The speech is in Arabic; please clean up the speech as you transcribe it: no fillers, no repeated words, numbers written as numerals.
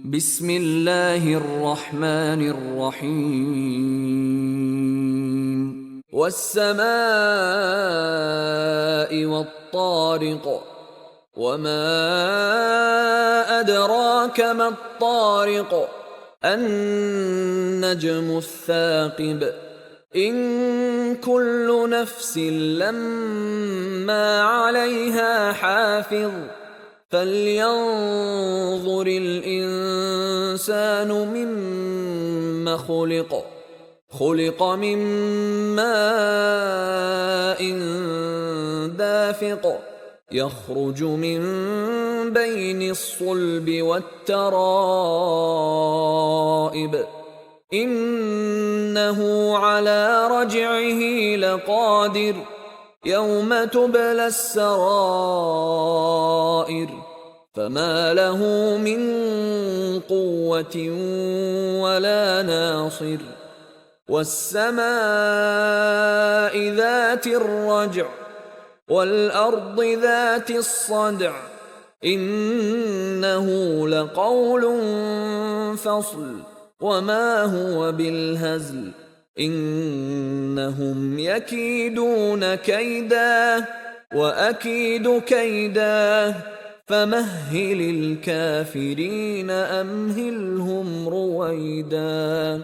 بسم الله الرحمن الرحيم والسماء والطارق وما أدراك ما الطارق النجم الثاقب إن كل نفس لما عليها حافظ فلينظر الإنسان مما خلق من ماء دافق يخرج من بين الصلب والترائب إنه على رجعه لقادر يوم تبلى السرائر فما له من قوة ولا ناصر والسماء ذات الرجع والأرض ذات الصدع إنه لقول فصل وما هو بالهزل إنهم يكيدون كيدا وأكيد كيدا فمهل الكافرين أمهلهم رويدا.